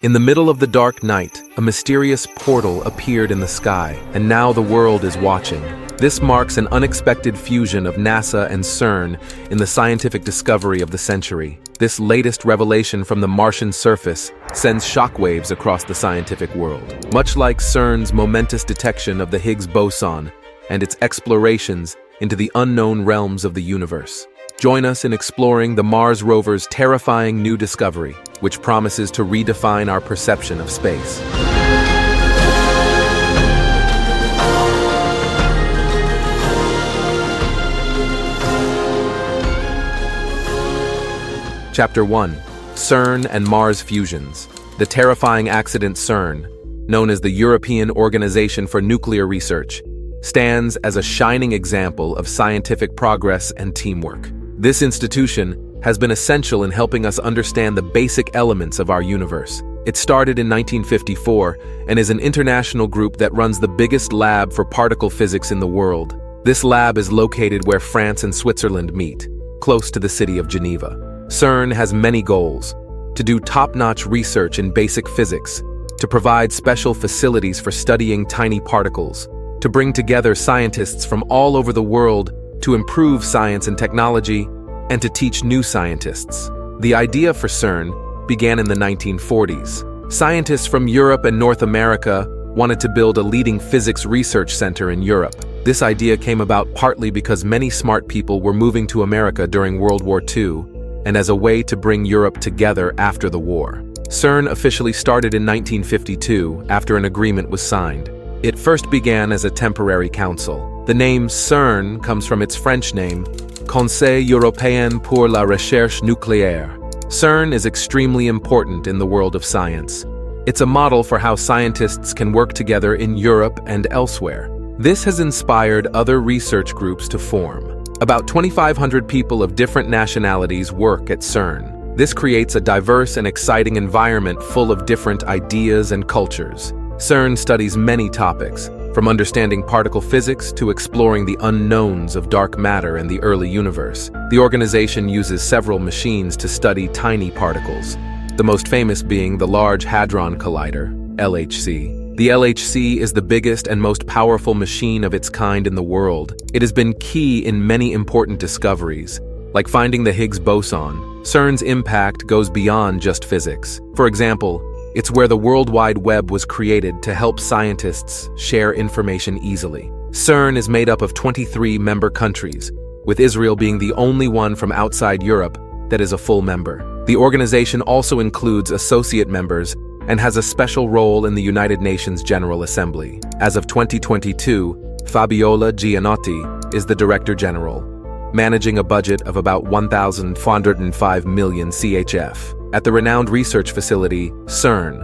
In the middle of the dark night, a mysterious portal appeared in the sky, and now the world is watching. This marks an unexpected fusion of NASA and CERN in the scientific discovery of the century. This latest revelation from the Martian surface sends shockwaves across the scientific world. Much like CERN's momentous detection of the Higgs boson and its explorations into the unknown realms of the universe. Join us in exploring the Mars rover's terrifying new discovery, which promises to redefine our perception of space. Chapter 1. CERN and Mars Fusions. The terrifying accident CERN, known as the European Organization for Nuclear Research, stands as a shining example of scientific progress and teamwork. This institution has been essential in helping us understand the basic elements of our universe. It started in 1954 and is an international group that runs the biggest lab for particle physics in the world. This lab is located where France and Switzerland meet, close to the city of Geneva. CERN has many goals: to do top-notch research in basic physics, to provide special facilities for studying tiny particles, to bring together scientists from all over the world to improve science and technology, and to teach new scientists. The idea for CERN began in the 1940s. Scientists from Europe and North America wanted to build a leading physics research center in Europe. This idea came about partly because many smart people were moving to America during World War II, and as a way to bring Europe together after the war. CERN officially started in 1952 after an agreement was signed. It first began as a temporary council. The name CERN comes from its French name, Conseil Européen pour la Recherche Nucléaire. CERN is extremely important in the world of science. It's a model for how scientists can work together in Europe and elsewhere. This has inspired other research groups to form. About 2,500 people of different nationalities work at CERN. This creates a diverse and exciting environment full of different ideas and cultures. CERN studies many topics, from understanding particle physics to exploring the unknowns of dark matter and the early universe. The organization uses several machines to study tiny particles, the most famous being the Large Hadron Collider, LHC. The LHC is the biggest and most powerful machine of its kind in the world. It has been key in many important discoveries, like finding the Higgs boson. CERN's impact goes beyond just physics. For example, it's where the World Wide Web was created to help scientists share information easily. CERN is made up of 23 member countries, with Israel being the only one from outside Europe that is a full member. The organization also includes associate members and has a special role in the United Nations General Assembly. As of 2022, Fabiola Gianotti is the Director General, managing a budget of about 1,405 million CHF. At the renowned research facility, CERN,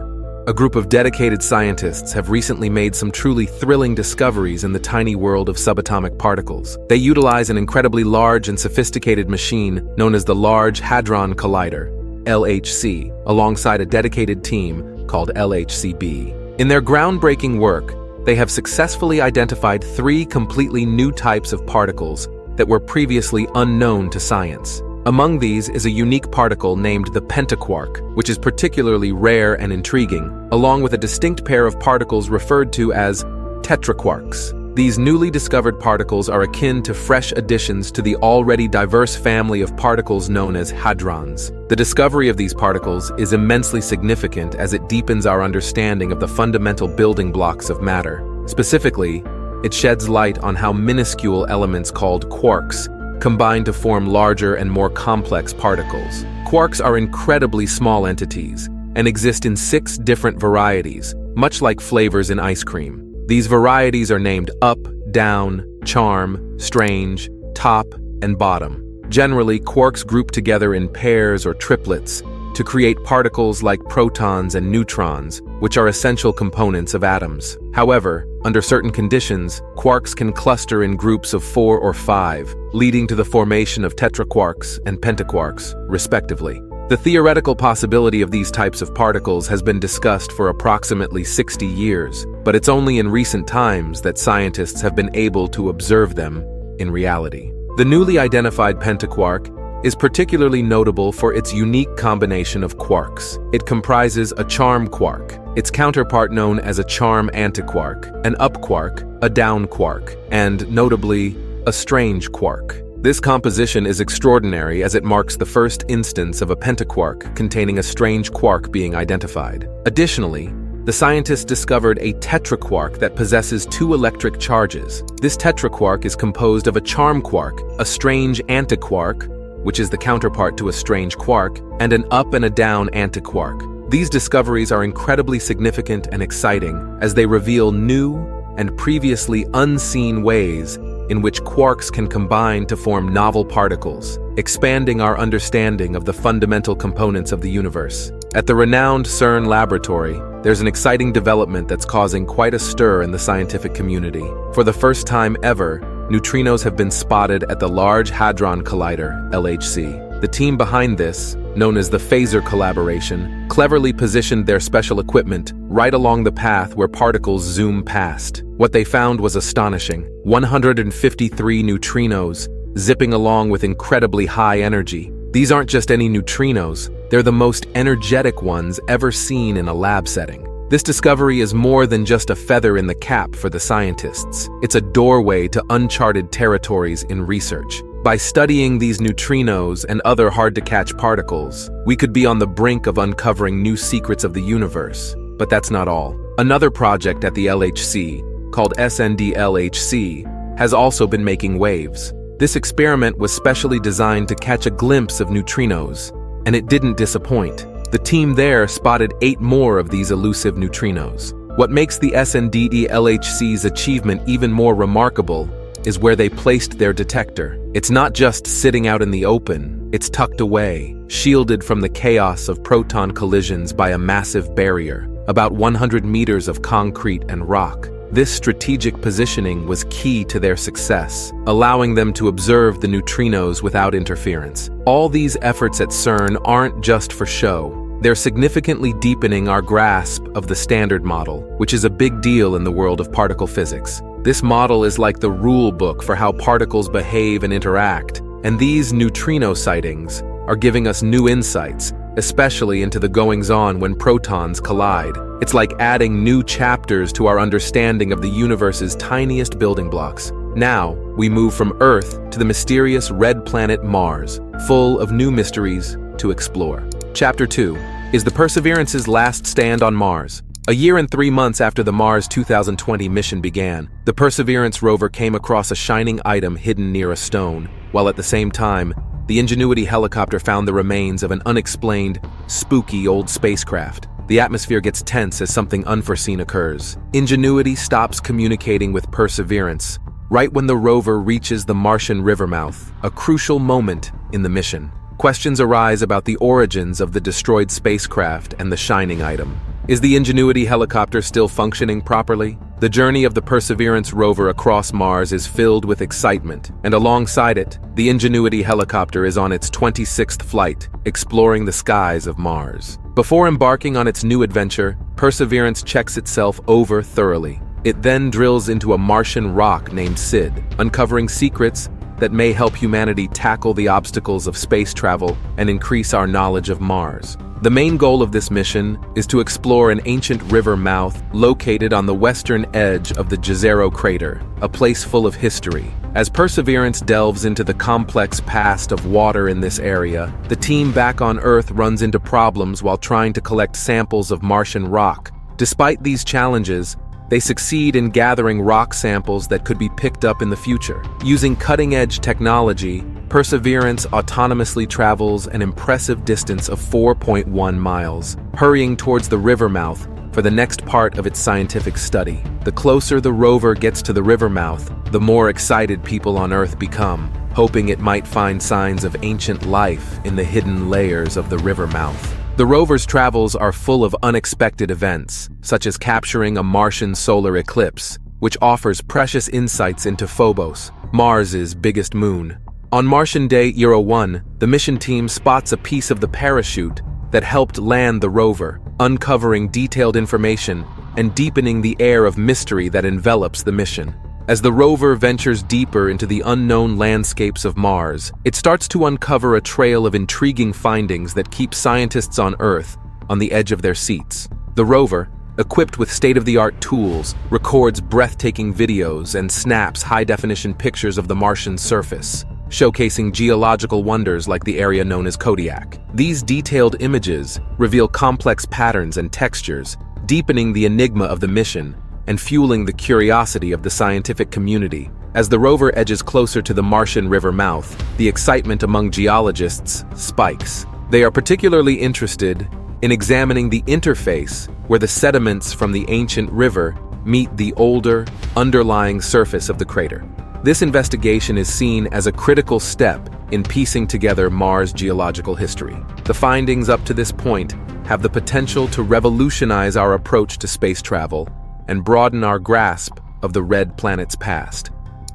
a group of dedicated scientists have recently made some truly thrilling discoveries in the tiny world of subatomic particles. They utilize an incredibly large and sophisticated machine known as the Large Hadron Collider, LHC, alongside a dedicated team called LHCb. In their groundbreaking work, they have successfully identified 3 completely new types of particles that were previously unknown to science. Among these is a unique particle named the pentaquark, which is particularly rare and intriguing, along with a distinct pair of particles referred to as tetraquarks. These newly discovered particles are akin to fresh additions to the already diverse family of particles known as hadrons. The discovery of these particles is immensely significant as it deepens our understanding of the fundamental building blocks of matter. Specifically, it sheds light on how minuscule elements called quarks combine to form larger and more complex particles. Quarks are incredibly small entities and exist in 6 different varieties, much like flavors in ice cream. These varieties are named up, down, charm, strange, top, and bottom. Generally, quarks group together in pairs or triplets to create particles like protons and neutrons, which are essential components of atoms. However, under certain conditions, quarks can cluster in groups of 4 or 5, leading to the formation of tetraquarks and pentaquarks, respectively. The theoretical possibility of these types of particles has been discussed for approximately 60 years, but it's only in recent times that scientists have been able to observe them in reality. The newly identified pentaquark is particularly notable for its unique combination of quarks. It comprises a charm quark, its counterpart known as a charm antiquark, an up quark, a down quark, and, notably, a strange quark. This composition is extraordinary as it marks the first instance of a pentaquark containing a strange quark being identified. Additionally, the scientists discovered a tetraquark that possesses two electric charges. This tetraquark is composed of a charm quark, a strange antiquark, which is the counterpart to a strange quark, and an up and a down antiquark. These discoveries are incredibly significant and exciting as they reveal new and previously unseen ways in which quarks can combine to form novel particles, expanding our understanding of the fundamental components of the universe. At the renowned CERN laboratory, there's an exciting development that's causing quite a stir in the scientific community. For the first time ever, neutrinos have been spotted at the Large Hadron Collider, LHC. The team behind this, known as the Phaser Collaboration, cleverly positioned their special equipment right along the path where particles zoom past. What they found was astonishing: 153 neutrinos, zipping along with incredibly high energy. These aren't just any neutrinos, they're the most energetic ones ever seen in a lab setting. This discovery is more than just a feather in the cap for the scientists. It's a doorway to uncharted territories in research. By studying these neutrinos and other hard-to-catch particles, we could be on the brink of uncovering new secrets of the universe. But that's not all. Another project at the LHC, called SND-LHC, has also been making waves. This experiment was specially designed to catch a glimpse of neutrinos, and it didn't disappoint. The team there spotted 8 more of these elusive neutrinos. What makes the SND-LHC's achievement even more remarkable is where they placed their detector. It's not just sitting out in the open, it's tucked away, shielded from the chaos of proton collisions by a massive barrier, about 100 meters of concrete and rock. This strategic positioning was key to their success, allowing them to observe the neutrinos without interference. All these efforts at CERN aren't just for show. They're significantly deepening our grasp of the Standard Model, which is a big deal in the world of particle physics. This model is like the rule book for how particles behave and interact, and these neutrino sightings are giving us new insights, especially into the goings-on when protons collide. It's like adding new chapters to our understanding of the universe's tiniest building blocks. Now, we move from Earth to the mysterious red planet Mars, full of new mysteries to explore. Chapter 2 is the Perseverance's last stand on Mars. A year and 3 months after the Mars 2020 mission began, the Perseverance rover came across a shining item hidden near a stone, while at the same time, the Ingenuity helicopter found the remains of an unexplained, spooky old spacecraft. The atmosphere gets tense as something unforeseen occurs. Ingenuity stops communicating with Perseverance right when the rover reaches the Martian river mouth, a crucial moment in the mission. Questions arise about the origins of the destroyed spacecraft and the shining item. Is the Ingenuity helicopter still functioning properly? The journey of the Perseverance rover across Mars is filled with excitement, and alongside it, the Ingenuity helicopter is on its 26th flight, exploring the skies of Mars. Before embarking on its new adventure, Perseverance checks itself over thoroughly. It then drills into a Martian rock named Sid, uncovering secrets that may help humanity tackle the obstacles of space travel and increase our knowledge of Mars. The main goal of this mission is to explore an ancient river mouth located on the western edge of the Jezero crater, a place full of history. As Perseverance delves into the complex past of water in this area, the team back on Earth runs into problems while trying to collect samples of Martian rock. Despite these challenges, they succeed in gathering rock samples that could be picked up in the future. Using cutting-edge technology, Perseverance autonomously travels an impressive distance of 4.1 miles, hurrying towards the river mouth for the next part of its scientific study. The closer the rover gets to the river mouth, the more excited people on Earth become, hoping it might find signs of ancient life in the hidden layers of the river mouth. The rover's travels are full of unexpected events, such as capturing a Martian solar eclipse, which offers precious insights into Phobos, Mars's biggest moon. On Martian Day 1, the mission team spots a piece of the parachute that helped land the rover, uncovering detailed information and deepening the air of mystery that envelops the mission. As the rover ventures deeper into the unknown landscapes of Mars, it starts to uncover a trail of intriguing findings that keep scientists on Earth on the edge of their seats. The rover, equipped with state-of-the-art tools, records breathtaking videos and snaps high-definition pictures of the Martian surface, showcasing geological wonders like the area known as Kodiak. These detailed images reveal complex patterns and textures, deepening the enigma of the mission and fueling the curiosity of the scientific community. As the rover edges closer to the Martian river mouth, the excitement among geologists spikes. They are particularly interested in examining the interface where the sediments from the ancient river meet the older, underlying surface of the crater. This investigation is seen as a critical step in piecing together Mars' geological history. The findings up to this point have the potential to revolutionize our approach to space travel and broaden our grasp of the red planet's past.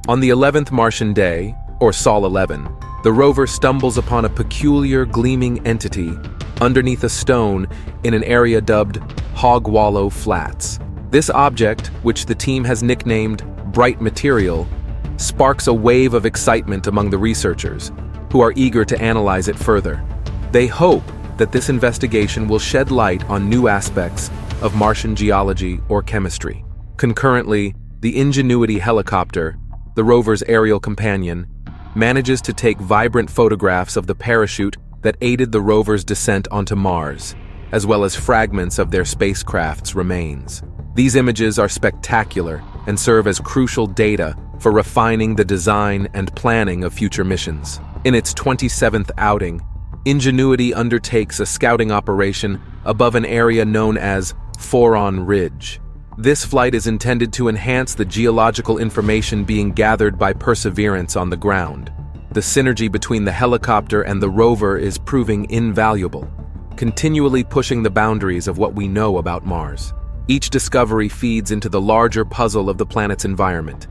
On the 11th Martian day, or Sol 11, the rover stumbles upon a peculiar gleaming entity underneath a stone in an area dubbed Hog Wallow Flats. This object, which the team has nicknamed Bright Material, sparks a wave of excitement among the researchers, who are eager to analyze it further. They hope that this investigation will shed light on new aspects of Martian geology or chemistry. Concurrently, the Ingenuity helicopter, the rover's aerial companion, manages to take vibrant photographs of the parachute that aided the rover's descent onto Mars, as well as fragments of their spacecraft's remains. These images are spectacular and serve as crucial data for refining the design and planning of future missions. In its 27th outing, Ingenuity undertakes a scouting operation above an area known as Foron Ridge. This flight is intended to enhance the geological information being gathered by Perseverance on the ground. The synergy between the helicopter and the rover is proving invaluable, continually pushing the boundaries of what we know about Mars. Each discovery feeds into the larger puzzle of the planet's environment,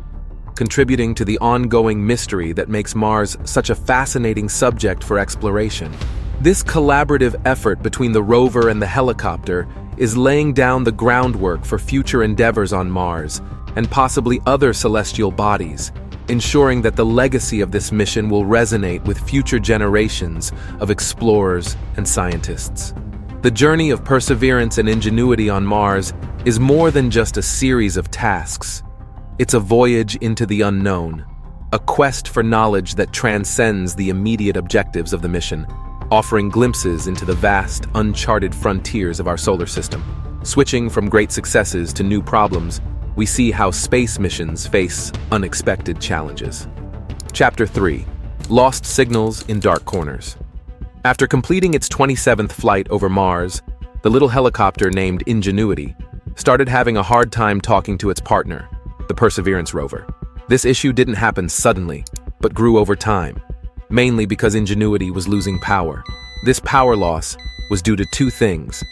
contributing to the ongoing mystery that makes Mars such a fascinating subject for exploration. This collaborative effort between the rover and the helicopter is laying down the groundwork for future endeavors on Mars and possibly other celestial bodies, ensuring that the legacy of this mission will resonate with future generations of explorers and scientists. The journey of Perseverance and Ingenuity on Mars is more than just a series of tasks. It's a voyage into the unknown, a quest for knowledge that transcends the immediate objectives of the mission, offering glimpses into the vast, uncharted frontiers of our solar system. Switching from great successes to new problems, we see how space missions face unexpected challenges. Chapter 3: Lost Signals in Dark Corners. After completing its 27th flight over Mars, the little helicopter named Ingenuity started having a hard time talking to its partner, the Perseverance rover. This issue didn't happen suddenly, but grew over time, mainly because Ingenuity was losing power. This power loss was due to two things: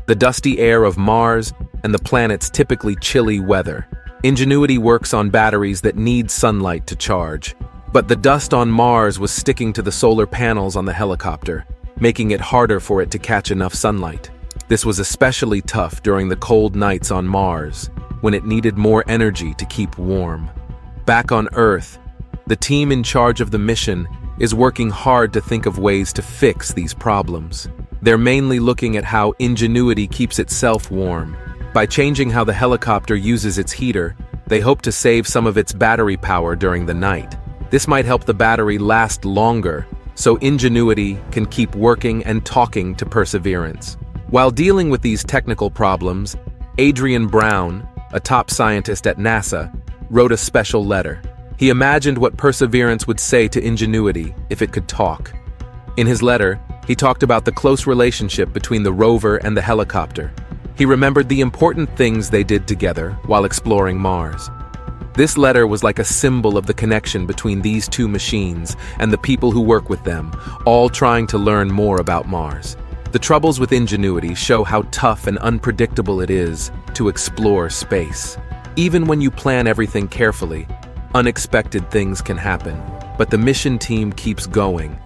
the dusty air of Mars and the planet's typically chilly weather. Ingenuity works on batteries that need sunlight to charge, but the dust on Mars was sticking to the solar panels on the helicopter, making it harder for it to catch enough sunlight. This was especially tough during the cold nights on Mars, when it needed more energy to keep warm. Back on Earth, the team in charge of the mission is working hard to think of ways to fix these problems. They're mainly looking at how Ingenuity keeps itself warm. By changing how the helicopter uses its heater, they hope to save some of its battery power during the night. This might help the battery last longer, so Ingenuity can keep working and talking to Perseverance. While dealing with these technical problems, Adrian Brown, a top scientist at NASA, wrote a special letter. He imagined what Perseverance would say to Ingenuity if it could talk. In his letter, he talked about the close relationship between the rover and the helicopter. He remembered the important things they did together while exploring Mars. This letter was like a symbol of the connection between these two machines and the people who work with them, all trying to learn more about Mars. The troubles with Ingenuity show how tough and unpredictable it is to explore space. Even when you plan everything carefully, unexpected things can happen. But the mission team keeps going.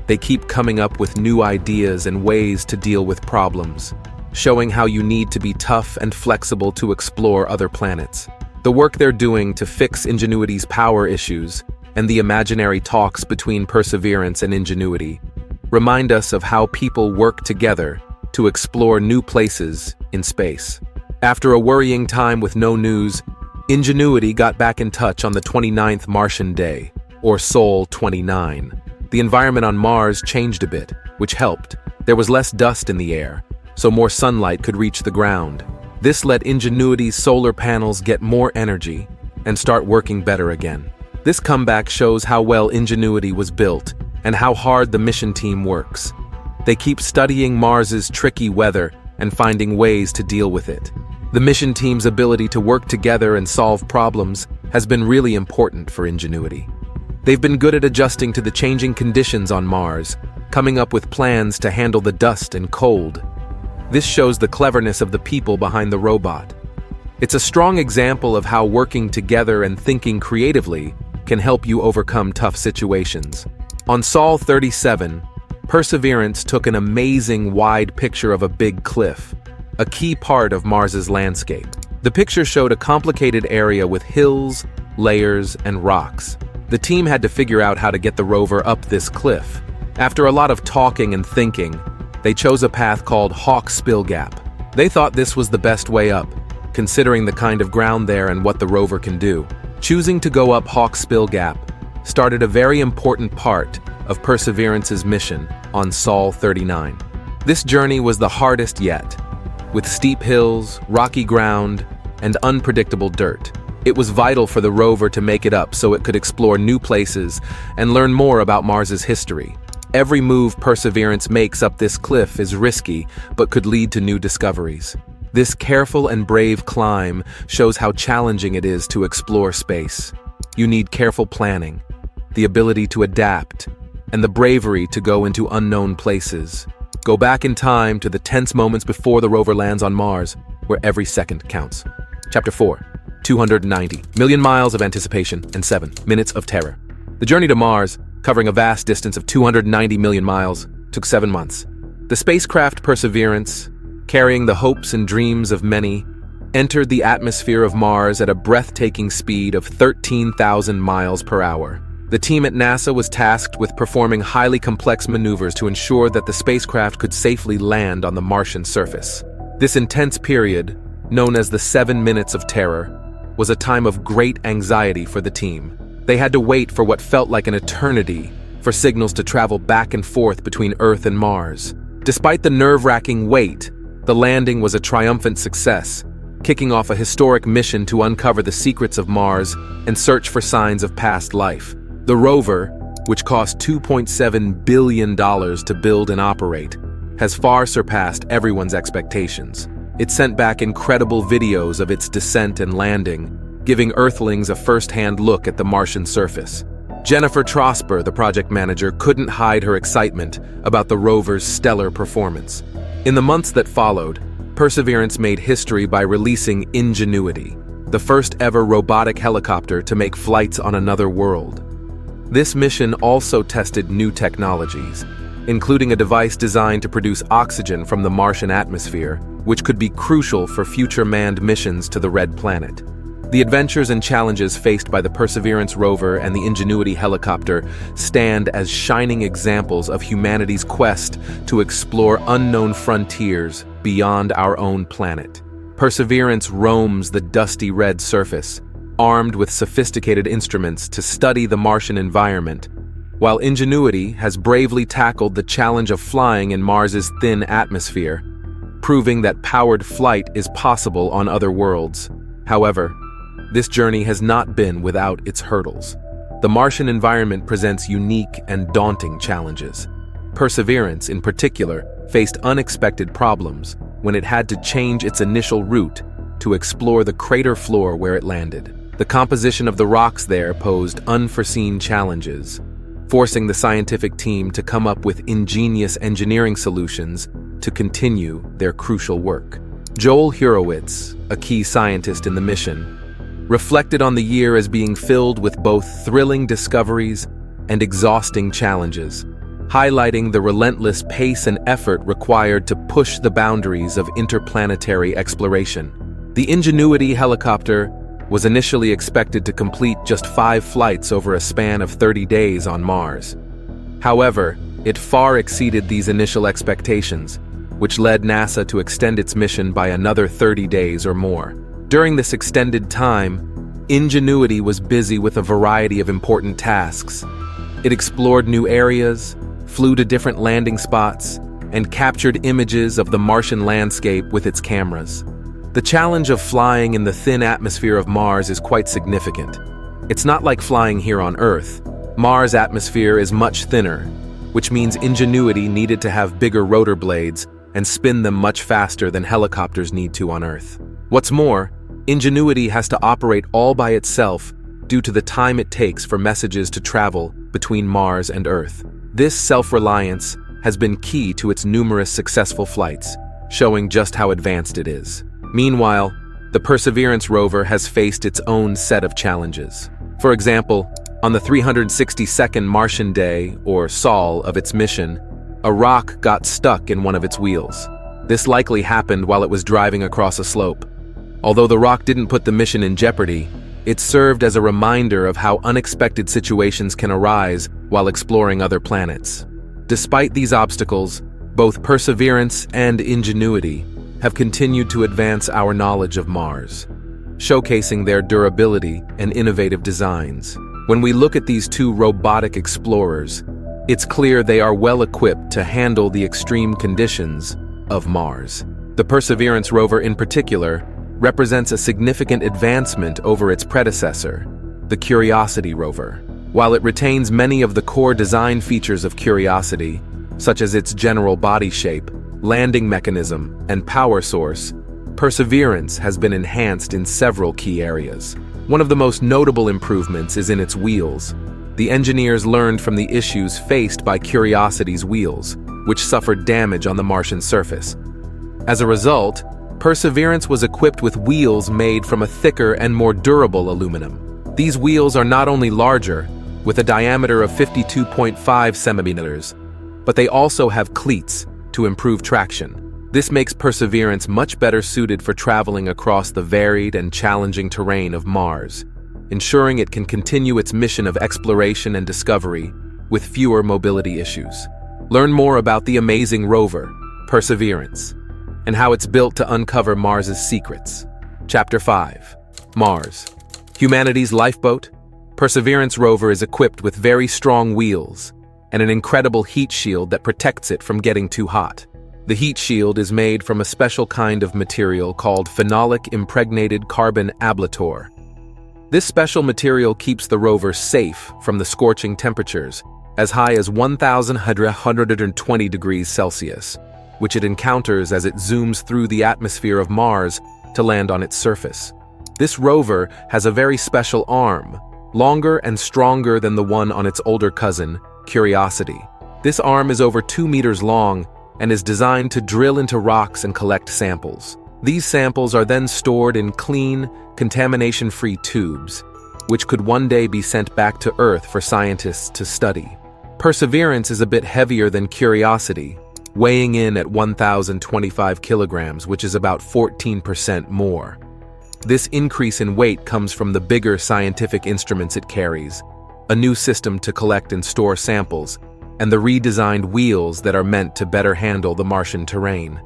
They keep coming up with new ideas and ways to deal with problems, showing how you need to be tough and flexible to explore other planets. The work they're doing to fix Ingenuity's power issues and the imaginary talks between Perseverance and Ingenuity remind us of how people work together to explore new places in space. After a worrying time with no news, Ingenuity got back in touch on the 29th Martian day, or Sol 29. The environment on Mars changed a bit, which helped. There was less dust in the air, so more sunlight could reach the ground. This let Ingenuity's solar panels get more energy and start working better again. This comeback shows how well Ingenuity was built and how hard the mission team works. They keep studying Mars's tricky weather and finding ways to deal with it. The mission team's ability to work together and solve problems has been really important for Ingenuity. They've been good at adjusting to the changing conditions on Mars, coming up with plans to handle the dust and cold. This shows the cleverness of the people behind the robot. It's a strong example of how working together and thinking creatively can help you overcome tough situations. On Sol 37, Perseverance took an amazing wide picture of a big cliff, a key part of Mars's landscape. The picture showed a complicated area with hills, layers, and rocks. The team had to figure out how to get the rover up this cliff. After a lot of talking and thinking, they chose a path called Hawksbill Gap. They thought this was the best way up, considering the kind of ground there and what the rover can do. Choosing to go up Hawksbill Gap started a very important part of Perseverance's mission on Sol 39. This journey was the hardest yet, with steep hills, rocky ground, and unpredictable dirt. It was vital for the rover to make it up so it could explore new places and learn more about Mars's history. Every move Perseverance makes up this cliff is risky, but could lead to new discoveries. This careful and brave climb shows how challenging it is to explore space. You need careful planning, the ability to adapt, and the bravery to go into unknown places. Go back in time to the tense moments before the rover lands on Mars, where every second counts. Chapter 4. 290 million miles of anticipation and 7 minutes of terror. The journey to Mars, covering a vast distance of 290 million miles, took 7 months. The spacecraft Perseverance, carrying the hopes and dreams of many, entered the atmosphere of Mars at a breathtaking speed of 13,000 miles per hour. The team at NASA was tasked with performing highly complex maneuvers to ensure that the spacecraft could safely land on the Martian surface. This intense period, known as the 7 minutes of terror, was a time of great anxiety for the team. They had to wait for what felt like an eternity for signals to travel back and forth between Earth and Mars. Despite the nerve-wracking wait, the landing was a triumphant success, kicking off a historic mission to uncover the secrets of Mars and search for signs of past life. The rover, which cost $2.7 billion to build and operate, has far surpassed everyone's expectations. It sent back incredible videos of its descent and landing, giving Earthlings a first-hand look at the Martian surface. Jennifer Trosper, the project manager, couldn't hide her excitement about the rover's stellar performance. In the months that followed, Perseverance made history by releasing Ingenuity, the first-ever robotic helicopter to make flights on another world. This mission also tested new technologies, including a device designed to produce oxygen from the Martian atmosphere, which could be crucial for future manned missions to the Red Planet. The adventures and challenges faced by the Perseverance rover and the Ingenuity helicopter stand as shining examples of humanity's quest to explore unknown frontiers beyond our own planet. Perseverance roams the dusty red surface, armed with sophisticated instruments to study the Martian environment, while Ingenuity has bravely tackled the challenge of flying in Mars's thin atmosphere, proving that powered flight is possible on other worlds. However, this journey has not been without its hurdles. The Martian environment presents unique and daunting challenges. Perseverance, in particular, faced unexpected problems when it had to change its initial route to explore the crater floor where it landed. The composition of the rocks there posed unforeseen challenges, forcing the scientific team to come up with ingenious engineering solutions to continue their crucial work. Joel Hurowitz, a key scientist in the mission, reflected on the year as being filled with both thrilling discoveries and exhausting challenges, highlighting the relentless pace and effort required to push the boundaries of interplanetary exploration. The Ingenuity helicopter was initially expected to complete just 5 flights over a span of 30 days on Mars. However, it far exceeded these initial expectations, which led NASA to extend its mission by another 30 days or more. During this extended time, Ingenuity was busy with a variety of important tasks. It explored new areas, flew to different landing spots, and captured images of the Martian landscape with its cameras. The challenge of flying in the thin atmosphere of Mars is quite significant. It's not like flying here on Earth. Mars' atmosphere is much thinner, which means Ingenuity needed to have bigger rotor blades and spin them much faster than helicopters need to on Earth. What's more, Ingenuity has to operate all by itself due to the time it takes for messages to travel between Mars and Earth. This self-reliance has been key to its numerous successful flights, showing just how advanced it is. Meanwhile, the Perseverance rover has faced its own set of challenges. For example, on the 362nd Martian day, or SOL, of its mission, a rock got stuck in one of its wheels. This likely happened while it was driving across a slope. Although the rock didn't put the mission in jeopardy, it served as a reminder of how unexpected situations can arise while exploring other planets. Despite these obstacles, both Perseverance and Ingenuity have continued to advance our knowledge of Mars, showcasing their durability and innovative designs. When we look at these two robotic explorers, it's clear they are well equipped to handle the extreme conditions of Mars. The Perseverance rover in particular represents a significant advancement over its predecessor, the Curiosity rover. While it retains many of the core design features of Curiosity, such as its general body shape, landing mechanism, and power source, Perseverance has been enhanced in several key areas. One of the most notable improvements is in its wheels. The engineers learned from the issues faced by Curiosity's wheels, which suffered damage on the Martian surface. As a result, Perseverance was equipped with wheels made from a thicker and more durable aluminum. These wheels are not only larger, with a diameter of 52.5 centimeters, but they also have cleats to improve traction. This makes Perseverance much better suited for traveling across the varied and challenging terrain of Mars, ensuring it can continue its mission of exploration and discovery with fewer mobility issues. Learn more about the amazing rover, Perseverance, and how it's built to uncover Mars's secrets. Chapter 5. Mars. Humanity's lifeboat. Perseverance rover is equipped with very strong wheels and an incredible heat shield that protects it from getting too hot. The heat shield is made from a special kind of material called phenolic impregnated carbon ablator. This special material keeps the rover safe from the scorching temperatures as high as 1,120 degrees Celsius, which it encounters as it zooms through the atmosphere of Mars to land on its surface. This rover has a very special arm, longer and stronger than the one on its older cousin, Curiosity. This arm is over 2 meters long and is designed to drill into rocks and collect samples. These samples are then stored in clean, contamination-free tubes, which could one day be sent back to Earth for scientists to study. Perseverance is a bit heavier than Curiosity, weighing in at 1,025 kilograms, which is about 14% more. This increase in weight comes from the bigger scientific instruments it carries, a new system to collect and store samples, and the redesigned wheels that are meant to better handle the Martian terrain.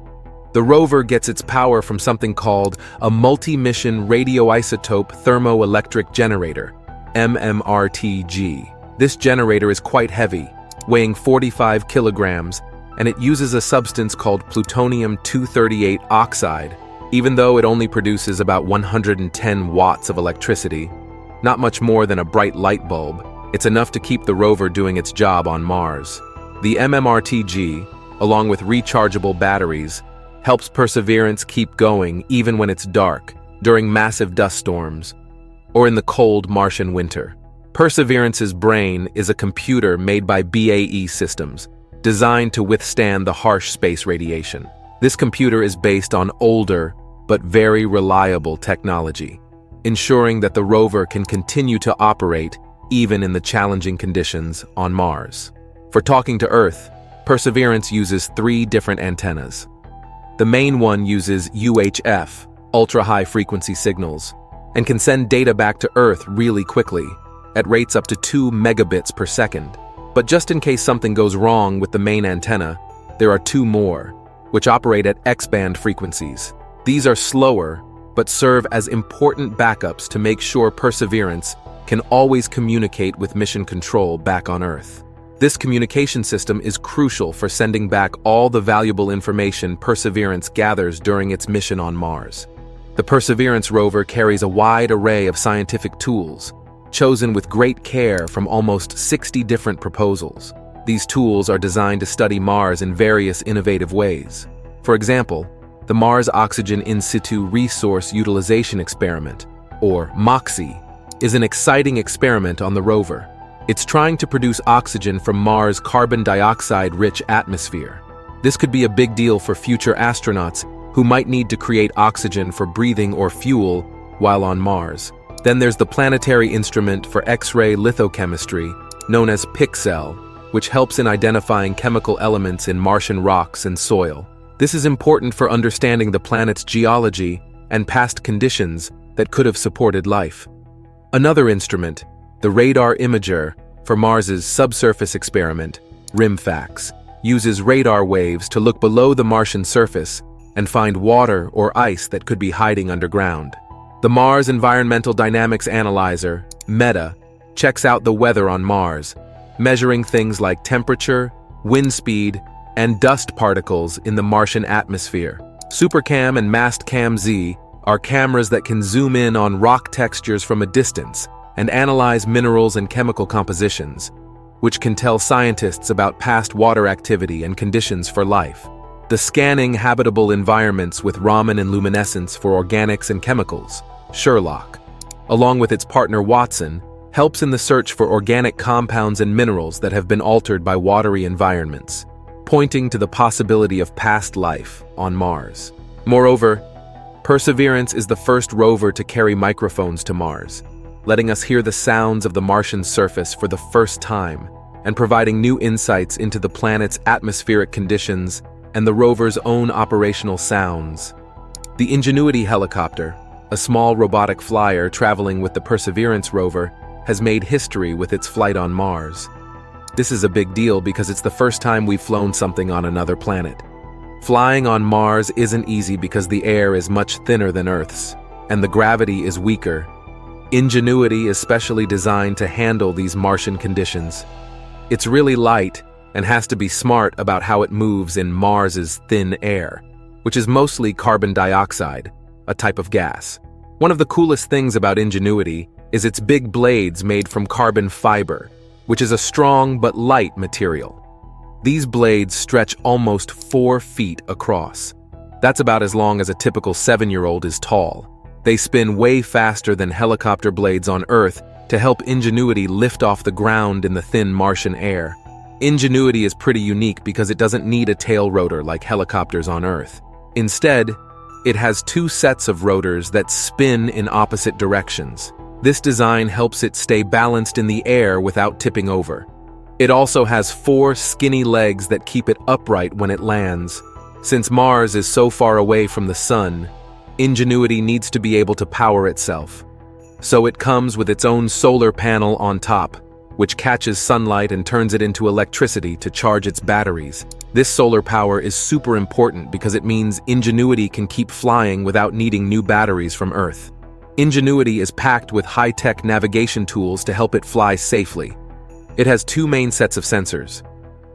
The rover gets its power from something called a multi-mission radioisotope thermoelectric generator, MMRTG. This generator is quite heavy, weighing 45 kilograms, and it uses a substance called plutonium-238 oxide, even though it only produces about 110 watts of electricity, not much more than a bright light bulb. It's enough to keep the rover doing its job on Mars. The MMRTG, along with rechargeable batteries, helps Perseverance keep going even when it's dark, during massive dust storms, or in the cold Martian winter. Perseverance's brain is a computer made by BAE Systems, designed to withstand the harsh space radiation. This computer is based on older but very reliable technology, ensuring that the rover can continue to operate even in the challenging conditions on Mars. For talking to Earth, Perseverance uses 3 different antennas. The main one uses UHF, ultra-high frequency signals, and can send data back to Earth really quickly, at rates up to 2 megabits per second. But just in case something goes wrong with the main antenna, there are 2 more, which operate at X-band frequencies. These are slower, but serve as important backups to make sure Perseverance can always communicate with mission control back on Earth. This communication system is crucial for sending back all the valuable information Perseverance gathers during its mission on Mars. The Perseverance rover carries a wide array of scientific tools, chosen with great care from almost 60 different proposals. These tools are designed to study Mars in various innovative ways. For example, the Mars Oxygen In Situ Resource Utilization Experiment, or MOXIE, is an exciting experiment on the rover. It's trying to produce oxygen from Mars' carbon dioxide-rich atmosphere. This could be a big deal for future astronauts who might need to create oxygen for breathing or fuel while on Mars. Then there's the Planetary Instrument for X-ray Lithochemistry, known as PIXL, which helps in identifying chemical elements in Martian rocks and soil. This is important for understanding the planet's geology and past conditions that could have supported life. Another instrument, the Radar Imager for Mars's subsurface experiment, RIMFAX, uses radar waves to look below the Martian surface and find water or ice that could be hiding underground. The Mars Environmental Dynamics Analyzer, MEDA, checks out the weather on Mars, measuring things like temperature, wind speed, and dust particles in the Martian atmosphere. SuperCam and MastCam-Z are cameras that can zoom in on rock textures from a distance and analyze minerals and chemical compositions, which can tell scientists about past water activity and conditions for life. The Scanning Habitable Environments with Raman and Luminescence for Organics and Chemicals, SHERLOC, along with its partner Watson, helps in the search for organic compounds and minerals that have been altered by watery environments, pointing to the possibility of past life on Mars. Moreover, Perseverance is the first rover to carry microphones to Mars, letting us hear the sounds of the Martian surface for the first time and providing new insights into the planet's atmospheric conditions and the rover's own operational sounds. The Ingenuity helicopter, a small robotic flyer traveling with the Perseverance rover, has made history with its flight on Mars. This is a big deal because it's the first time we've flown something on another planet. Flying on Mars isn't easy because the air is much thinner than Earth's, and the gravity is weaker. Ingenuity is specially designed to handle these Martian conditions. It's really light and has to be smart about how it moves in Mars's thin air, which is mostly carbon dioxide, a type of gas. One of the coolest things about Ingenuity is its big blades made from carbon fiber, which is a strong but light material. These blades stretch almost 4 feet across. That's about as long as a typical 7-year-old is tall. They spin way faster than helicopter blades on Earth to help Ingenuity lift off the ground in the thin Martian air. Ingenuity is pretty unique because it doesn't need a tail rotor like helicopters on Earth. Instead, it has 2 sets of rotors that spin in opposite directions. This design helps it stay balanced in the air without tipping over. It also has 4 skinny legs that keep it upright when it lands. Since Mars is so far away from the sun, Ingenuity needs to be able to power itself. So it comes with its own solar panel on top, which catches sunlight and turns it into electricity to charge its batteries. This solar power is super important because it means Ingenuity can keep flying without needing new batteries from Earth. Ingenuity is packed with high-tech navigation tools to help it fly safely. It has 2 main sets of sensors.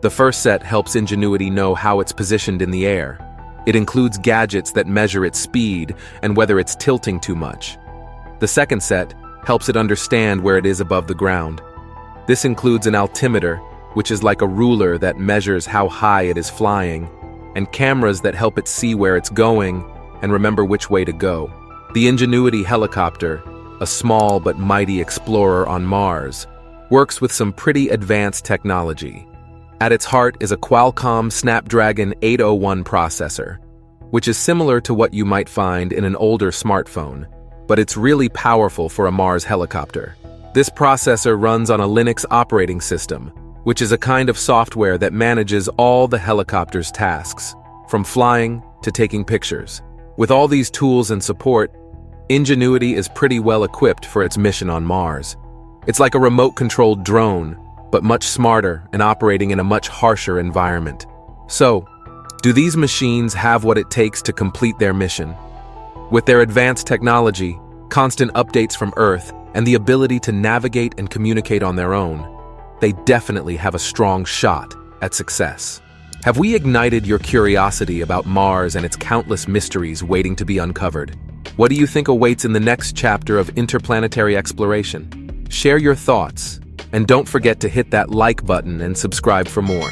The first set helps Ingenuity know how it's positioned in the air. It includes gadgets that measure its speed and whether it's tilting too much. The second set helps it understand where it is above the ground. This includes an altimeter, which is like a ruler that measures how high it is flying, and cameras that help it see where it's going and remember which way to go. The Ingenuity helicopter, a small but mighty explorer on Mars, works with some pretty advanced technology. At its heart is a Qualcomm Snapdragon 801 processor, which is similar to what you might find in an older smartphone, but it's really powerful for a Mars helicopter. This processor runs on a Linux operating system, which is a kind of software that manages all the helicopter's tasks, from flying to taking pictures. With all these tools and support, Ingenuity is pretty well equipped for its mission on Mars. It's like a remote-controlled drone, but much smarter and operating in a much harsher environment. So, do these machines have what it takes to complete their mission? With their advanced technology, constant updates from Earth, and the ability to navigate and communicate on their own, they definitely have a strong shot at success. Have we ignited your curiosity about Mars and its countless mysteries waiting to be uncovered? What do you think awaits in the next chapter of interplanetary exploration? Share your thoughts, and don't forget to hit that like button and subscribe for more.